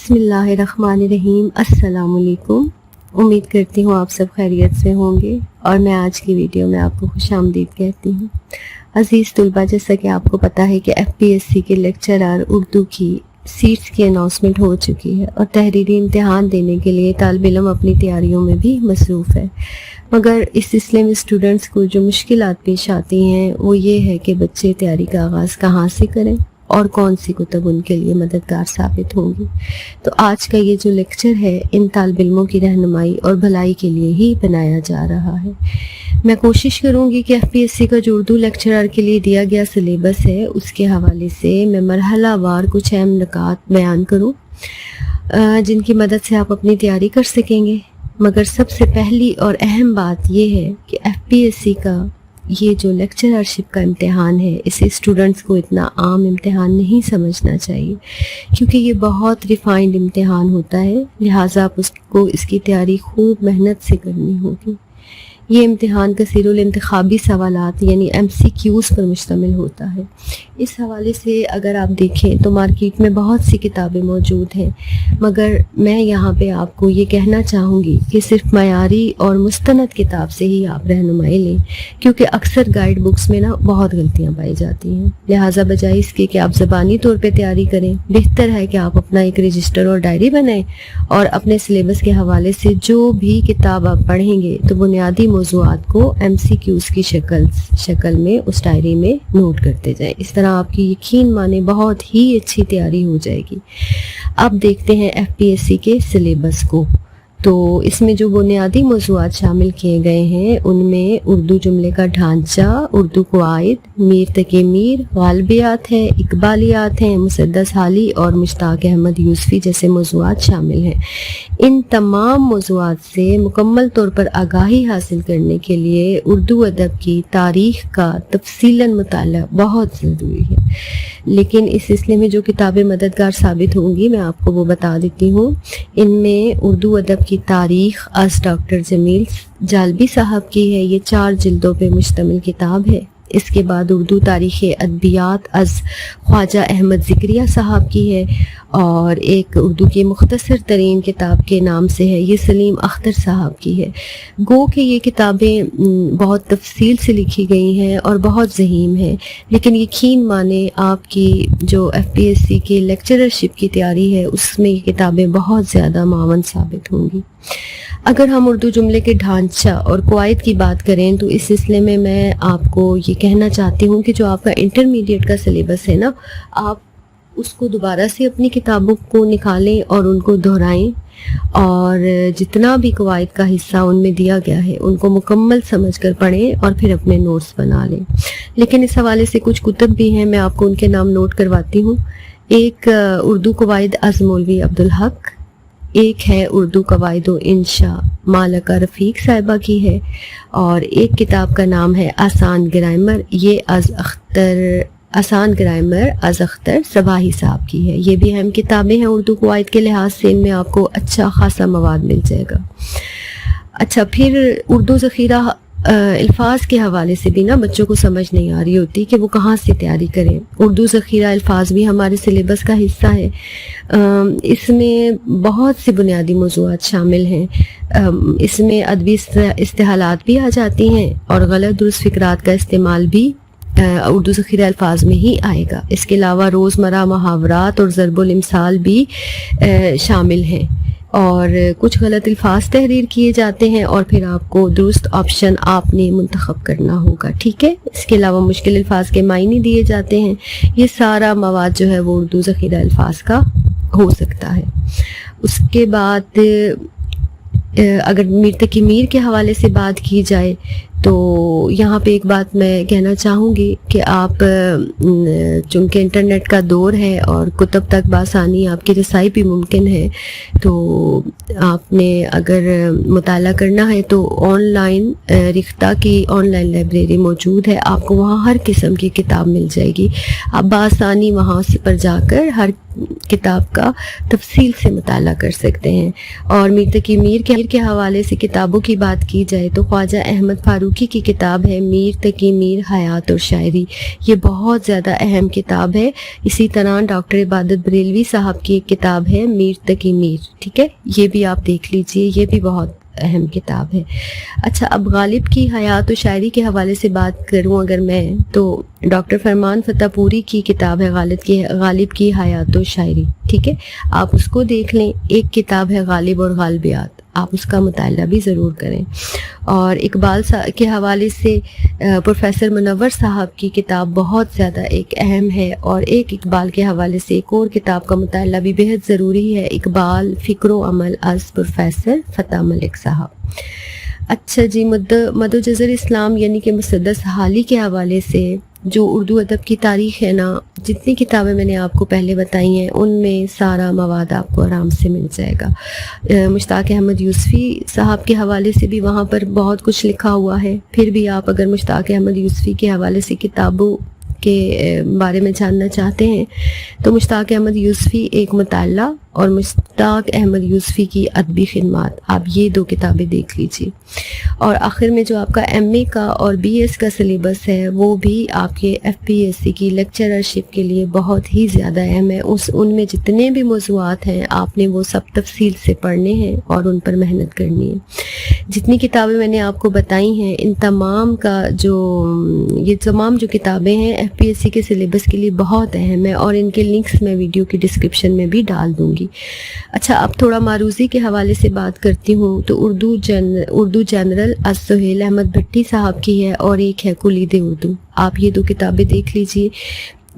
बिस्मिल्लाहिर्रहमानिर्रहीम। अस्सलाम वालेकुम। उम्मीद करती हूँ आप सब खैरियत से होंगे और मैं आज की वीडियो में आपको खुशामदीद कहती हूँ। अज़ीज़ तुलबा, जैसा कि आपको पता है कि FPSC के लेक्चरर उर्दू की सीट्स की अनाउंसमेंट हो चुकी है और तहरीरी इम्तिहान देने के लिए तालिब इल्म अपनी तैयारियों में भी मसरूफ़ है। मगर इस सिलसिले में स्टूडेंट्स को जो मुश्किलात पेश आती हैं वो ये है कि बच्चे तैयारी का आगाज़ कहाँ से करें और कौन सी कुतुब उनके लिए मददगार साबित होंगी। तो आज का ये जो लेक्चर है इन तालिब इल्मों की रहनुमाई और भलाई के लिए ही बनाया जा रहा है। मैं कोशिश करूँगी कि FPSC का जो उर्दू लेक्चरर के लिए दिया गया सिलेबस है उसके हवाले से मैं मरहला वार कुछ अहम नुकात बयान करूँ जिनकी मदद से आप अपनी तैयारी कर सकेंगे। मगर सबसे पहली और अहम बात यह है कि FPSC का ये जो लेक्चररशिप का इम्तिहान है इसे स्टूडेंट्स को इतना आम इम्तिहान नहीं समझना चाहिए, क्योंकि ये बहुत रिफाइंड इम्तिहान होता है। लिहाजा आप उसको इसकी तैयारी खूब मेहनत से करनी होगी। ये इम्तिहान कसीरुल इंतखाबी सवालात यानी MCQs पर मुश्तमिल होता है। इस हवाले से अगर आप देखें तो मार्केट में बहुत सी किताबें मौजूद हैं, मगर मैं यहाँ पे आपको ये कहना चाहूँगी कि सिर्फ मयारी और मुस्तनद किताब से ही आप रहनुमाई लें, क्योंकि अक्सर गाइड बुक्स में ना बहुत गलतियाँ पाई जाती हैं। लिहाजा बजाय इसके कि आप ज़बानी तौर पर तैयारी करें, बेहतर है कि आप अपना एक रजिस्टर और डायरी बनाएं और अपने सिलेबस के हवाले से जो भी किताब आप पढ़ेंगे तो बुनियादी मौज़ूआत को MCQs की शक्ल में उस डायरी में नोट करते जाएं। इस तरह आपकी यकीन माने बहुत ही अच्छी तैयारी हो जाएगी। अब देखते हैं FPSC के सिलेबस को। तो इसमें जो बुनियादी मौज़ूआत शामिल किए गए हैं उनमें उर्दू जुमले का ढांचा, उर्दू क़वाइद, मीर तकी मीर, गालिबियात है, इकबालियात हैं, मुसद्दस हाली और मुश्ताक अहमद यूसुफ़ी जैसे मौज़ूआत शामिल हैं। इन तमाम मौज़ूआत से मुकम्मल तौर पर आगाही हासिल करने के लिए उर्दू अदब की तारीख़ का तफसीलन मुताला बहुत ज़रूरी है। लेकिन इस सिलसिले में जो किताबें मददगार साबित होंगी मैं आपको वो बता देती हूँ। इनमें उर्दू अदब की तारीख़ अज़ डॉक्टर जमील जालबी साहब की है, ये 4 जिल्दों पे मुश्तमिल किताब है। इसके बाद उर्दू तारीख़ अदबियात अज़ ख्वाजा अहमद ज़िक्रिया साहब की है और एक उर्दू की मुख्तसर तरीन किताब के नाम से है, ये सलीम अख्तर साहब की है। गो कि ये किताबें बहुत तफसील से लिखी गई हैं और बहुत ज़हीम हैं, लेकिन यकीन माने आपकी जो FPSC की लेक्चररशिप की तैयारी है उसमें ये किताबें बहुत ज़्यादा मावन साबित होंगी। अगर हम उर्दू जुमले के ढांचा और क़वाइद की बात करें तो इस सिलसिले में मैं आपको ये कहना चाहती हूँ कि जो आपका इंटरमीडिएट का सिलेबस है ना, आप उसको दोबारा से अपनी किताबों को निकालें और उनको दोहराएं और जितना भी क़वाइद का हिस्सा उनमें दिया गया है उनको मुकम्मल समझकर पढ़ें और फिर अपने नोट्स बना लें। लेकिन इस हवाले से कुछ कुतुब भी हैं, मैं आपको उनके नाम नोट करवाती हूँ। एक उर्दू क़वाइद अज़ मौलवी अब्दुल हक, एक है उर्दू क़वाइद व इंशा मालका रफ़ीक साहिबा की है और एक किताब का नाम है आसान ग्रामर, ये आसान ग्रामर अज़ अख्तर सबाही साहब की है। ये भी अहम किताबें हैं उर्दू क़वाइद के लिहाज से, इनमें आपको अच्छा खासा मवाद मिल जाएगा। अच्छा, फिर उर्दू ज़ख़ीरा अल्फाज के हवाले से भी ना बच्चों को समझ नहीं आ रही होती कि वो कहाँ से तैयारी करें। उर्दू ज़ख़ीरा अल्फाज भी हमारे सिलेबस का हिस्सा है। इसमें बहुत से बुनियादी मौज़ूआत शामिल हैं। इसमें अदबी इस्तेहालात भी आ जाती हैं और गलत दुरुस्त फ़िक्रात का इस्तेमाल भी उर्दू ज़ख़ीरा अल्फाज में ही आएगा। इसके अलावा रोज़मर्रा मुहावरात और ज़रबुल इम्साल भी शामिल हैं और कुछ गलत अल्फाज तहरीर किए जाते हैं और फिर आपको दुरुस्त ऑप्शन आपने मुंतखब करना होगा, ठीक है। इसके अलावा मुश्किल अल्फाज के मायने दिए जाते हैं। ये सारा मवाद जो है वो उर्दू ज़ख़ीरा अल्फाज का हो सकता है। उसके बाद अगर मीर तकी मीर के हवाले से बात की जाए तो यहाँ पे एक बात मैं कहना चाहूँगी कि आप चूँकि इंटरनेट का दौर है और कुतुब तक बासानी आपकी रसाई भी मुमकिन है, तो आपने अगर मुताला करना है तो ऑनलाइन रिख्ता की ऑनलाइन लाइब्रेरी मौजूद है, आपको वहाँ हर किस्म की किताब मिल जाएगी। आप बासानी वहाँ से पर जाकर हर किताब का तफसील से मुताला कर सकते हैं। और मीर तकी मीर के हवाले से किताबों की बात की जाए तो ख्वाजा अहमद फारूक फारूकी की किताब है मीर तकी मीर हयात और शायरी। ये बहुत ज़्यादा अहम किताब है। इसी तरह डॉक्टर इबादत बरेलवी साहब की एक किताब है मीर तकी मीर, ठीक है, ये भी आप देख लीजिए, ये भी बहुत अहम किताब है। अच्छा, अब गालिब की हयात और शायरी के हवाले से बात करूं अगर मैं, तो डॉक्टर फरमान फतेहपुरी की किताब है गालिब की हयात और शायरी, ठीक है, आप उसको देख लें। एक किताब है गालिब और गालिबियात, आप उसका मुताला भी ज़रूर करें। और इकबाल के हवाले से प्रोफेसर मुनव्वर साहब की किताब बहुत ज़्यादा एक अहम है। और एक इकबाल के हवाले से एक और किताब का मुताला भी बेहद ज़रूरी है, इकबाल फ़िक्र अमल अज़ प्रोफेसर फ़तह मलिक साहब। अच्छा जी, मदोजज़र इस्लाम यानी कि मुसद्दस हाली के हवाले से जो उर्दू अदब की तारीख़ है ना, जितनी किताबें मैंने आपको पहले बताई हैं उनमें सारा मवाद आपको आराम से मिल जाएगा। मुश्ताक अहमद यूसुफ़ी साहब के हवाले से भी वहाँ पर बहुत कुछ लिखा हुआ है। फिर भी आप अगर मुश्ताक अहमद यूसुफ़ी के हवाले से किताबों के बारे में जानना चाहते हैं तो मुश्ताक अहमद यूसुफ़ी एक मुताला और मुश्ताक अहमद यूसुफ़ी की अदबी खिदमात, आप ये दो किताबें देख लीजिए। और आखिर में जो आपका एमए का और बीएस का सिलेबस है वो भी आपके एफपीएससी की लेक्चररशिप के लिए बहुत ही ज़्यादा अहम है। उनमें जितने भी मौज़ूआत हैं आपने वो सब तफसील से पढ़ने हैं और उन पर मेहनत करनी है। जितनी किताबें मैंने आपको बताई हैं इन तमाम का ये तमाम जो किताबें हैं एफपीएससी के सिलेबस के लिए बहुत अहम है और इनके लिंक्स मैं वीडियो की डिस्क्रिप्शन में भी डाल दूँगी। अच्छा, अब थोड़ा मारूज़ी के हवाले से बात करती हूँ तो उर्दू जनरल सुहेल अहमद भट्टी साहब की है और एक है कुलीद उर्दू। आप ये दो किताबें देख लीजिए।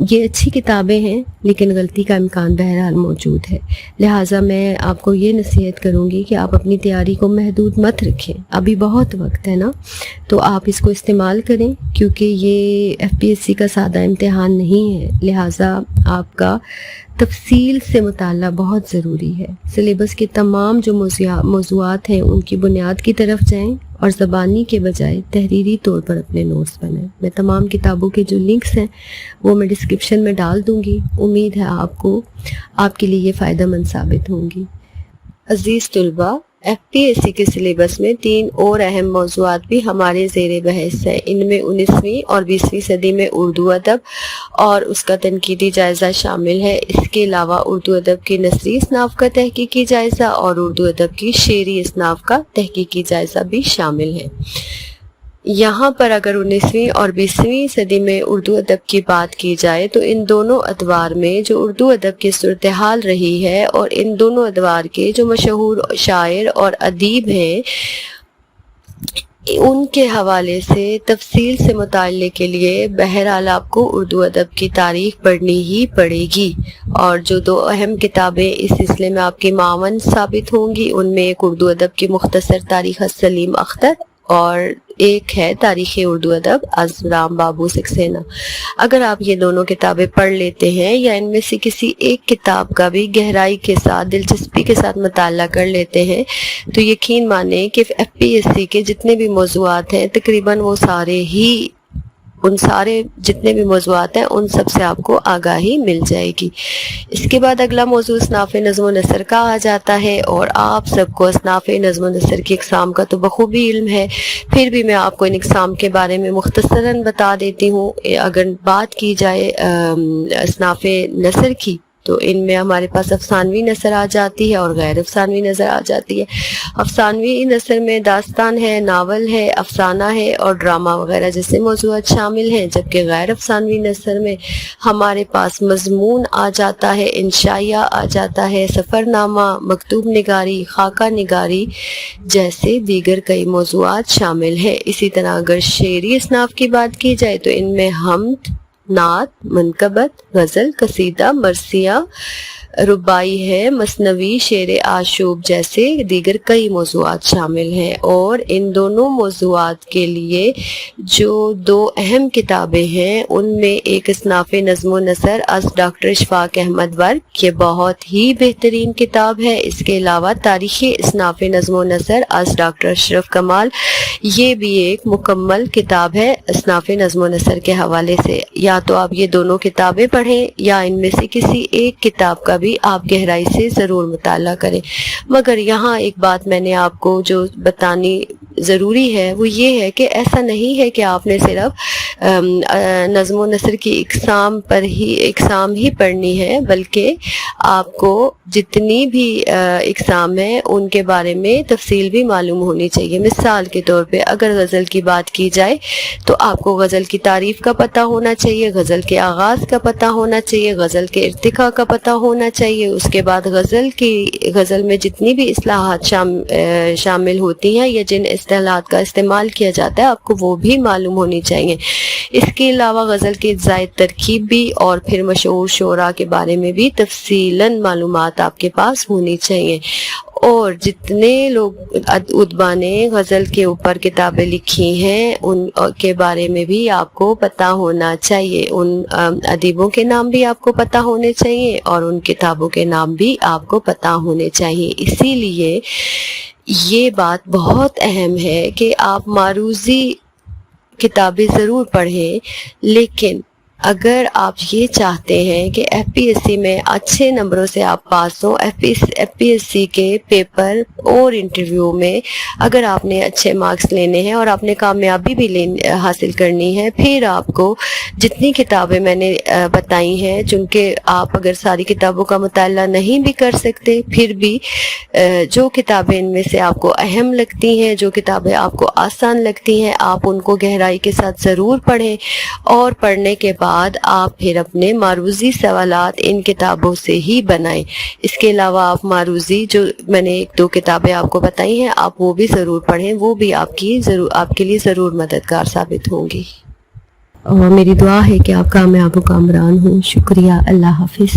ये अच्छी किताबें हैं लेकिन गलती का इम्कान बहरहाल मौजूद है, लिहाजा मैं आपको ये नसीहत करूँगी कि आप अपनी तैयारी को महदूद मत रखें। अभी बहुत वक्त है ना, तो आप इसको इस्तेमाल करें क्योंकि ये एफपीएससी का सादा इम्तिहान नहीं है, लिहाजा आपका तफसील से मुताला बहुत ज़रूरी है। सिलेबस के तमाम जो मौज़ूआत हैं उनकी बुनियाद की तरफ जाएं और ज़बानी के बजाय तहरीरी तौर पर अपने नोट्स बनाएं। मैं तमाम किताबों के जो लिंक्स हैं वो मैं डिस्क्रिप्शन में डाल दूँगी। उम्मीद है आपके लिए ये फ़ायदेमंद साबित होंगी। अज़ीज़ तुलबा, एफपीएससी के सिलेबस में 3 और अहम मौज़ूआत भी हमारे ज़ेरे बहस है। इनमें 19वीं और 20वीं सदी में उर्दू अदब और उसका तनकीदी जायज़ा शामिल है। इसके अलावा उर्दू अदब की नसरी इसनाफ का तहकीकी जायज़ा और उर्दू अदब की शेरी इसनाफ का तहकीकी जायज़ा भी शामिल है। यहाँ पर अगर 19वीं और 20वीं सदी में उर्दू अदब की बात की जाए तो इन दोनों अदवार में जो उर्दू अदब की सूरत हाल रही है और इन दोनों अदवार के जो मशहूर शायर और अदीब हैं उनके हवाले से तफसील से मुताले के लिए बहरहाल आपको उर्दू अदब की तारीख पढ़नी ही पड़ेगी। और जो 2 अहम किताबें इस सिलसिले में आपकी मावन साबित होंगी उनमें एक उर्दू अदब की मुख्तसर तारीख सलीम अख्तर और एक है तारीख़ उर्दू अदब राम बाबू सक्सेना। अगर आप ये दोनों किताबें पढ़ लेते हैं या इनमें से किसी एक किताब का भी गहराई के साथ दिलचस्पी के साथ मुताला कर लेते हैं तो यकीन माने कि एफपीएससी के जितने भी मौज़ूआत हैं तकरीबन वो उन सारे जितने भी मौज़ूआत हैं उन सब से आपको आगाही मिल जाएगी। इसके बाद अगला मौजू असनाफ़ नज़्म व नसर का आ जाता है और आप सबको असनाफ़ नज़्म व नसर की इक़साम का तो बखूबी इल्म है, फिर भी मैं आपको इन इक़साम के बारे में मुख्तसरन बता देती हूँ। अगर बात की जाए असनाफ़ नसर की तो इनमें हमारे पास अफसानवी नसर आ जाती है और गैर अफसानवी नसर आ जाती है। अफसानवी नसर में दास्तान है, नावल है, अफसाना है और ड्रामा वगैरह जैसे मौज़ूआत शामिल हैं, जबकि गैर अफसानवी नसर में हमारे पास मजमून आ जाता है, इंशाइया आ जाता है, सफ़रनामा, मकतूब निगारी, खाका निगारी जैसे दीगर कई मौज़ूआत शामिल हैं। इसी तरह अगर शेरी इसनाफ की बात की जाए तो इनमें हम्द, नात, मनकबत, गज़ल, कसीदा, मरसिया, रुबाई है, मसनवी, शेर आशूब जैसे दीगर कई मौज़ूआत शामिल हैं। और इन दोनों मौज़ूआत के लिए जो 2 अहम किताबें हैं उनमें एक असनाफ़ नज़्म व नसर अज़ डॉक्टर इशफ़ाक़ अहमद वर्क, ये बहुत ही बेहतरीन किताब है। इसके अलावा तारीख़ असनाफ़ नज़्म व नसर अज़ डॉक्टर अशरफ कमाल, ये भी एक मुकम्मल किताब है असनाफ़ नज़्म व नसर के हवाले से। या तो आप ये दोनों किताबें पढ़ें या इनमें से किसी एक किताब का भी आप गहराई से ज़रूर मुताला करें। मगर यहाँ एक बात मैंने आपको जो बतानी ضروری ہے وہ یہ ہے کہ ایسا نہیں ہے کہ آپ نے صرف نظم و نثر کی اقسام ہی پڑھنی ہے، بلکہ آپ کو جتنی بھی اقسام ہیں ان کے بارے میں تفصیل بھی معلوم ہونی چاہیے۔ مثال کے طور پہ اگر غزل کی بات کی جائے تو آپ کو غزل کی تعریف کا پتہ ہونا چاہیے، غزل کے آغاز کا پتہ ہونا چاہیے، غزل کے ارتقاء کا پتہ ہونا چاہیے، اس کے بعد غزل میں جتنی بھی اصطلاحات شامل ہوتی ہیں یا جن اصطلاحات کا استعمال کیا جاتا ہے آپ کو وہ بھی معلوم ہونی چاہیے۔ اس کے علاوہ غزل کی زائد ترکیب بھی اور پھر مشہور شعراء کے بارے میں بھی تفصیلاً معلومات آپ کے پاس ہونی چاہیے، اور جتنے لوگ ادبا نے غزل کے اوپر کتابیں لکھی ہیں ان کے بارے میں بھی آپ کو پتہ ہونا چاہیے، ان ادیبوں کے نام بھی آپ کو پتہ ہونے چاہیے اور ان کتابوں کے نام بھی آپ کو پتہ ہونے چاہیے۔ اسی لیے یہ بات بہت اہم ہے کہ آپ معروضی کتابیں ضرور پڑھیں، لیکن اگر آپ یہ چاہتے ہیں کہ ایف پی ایس سی میں اچھے نمبروں سے آپ پاس ہوں، ایف پی ایس سی کے پیپر اور انٹرویو میں اگر آپ نے اچھے مارکس لینے ہیں اور آپ نے کامیابی بھی حاصل کرنی ہے، پھر آپ کو جتنی کتابیں میں نے بتائی ہیں، چونکہ آپ اگر ساری کتابوں کا مطالعہ نہیں بھی کر سکتے پھر بھی جو کتابیں ان میں سے آپ کو اہم لگتی ہیں، جو کتابیں آپ کو آسان لگتی ہیں، آپ ان کو گہرائی کے ساتھ ضرور پڑھیں، اور پڑھنے کے بعد آپ پھر اپنے معروضی سوالات ان کتابوں سے ہی بنائیں۔ اس کے علاوہ آپ معروضی جو میں نے 1-2 کتابیں آپ کو بتائی ہیں آپ وہ بھی ضرور پڑھیں، وہ بھی آپ کے لیے ضرور مددگار ثابت ہوں گی، اور میری دعا ہے کہ آپ کامیاب و کامران ہوں۔ شکریہ، اللہ حافظ۔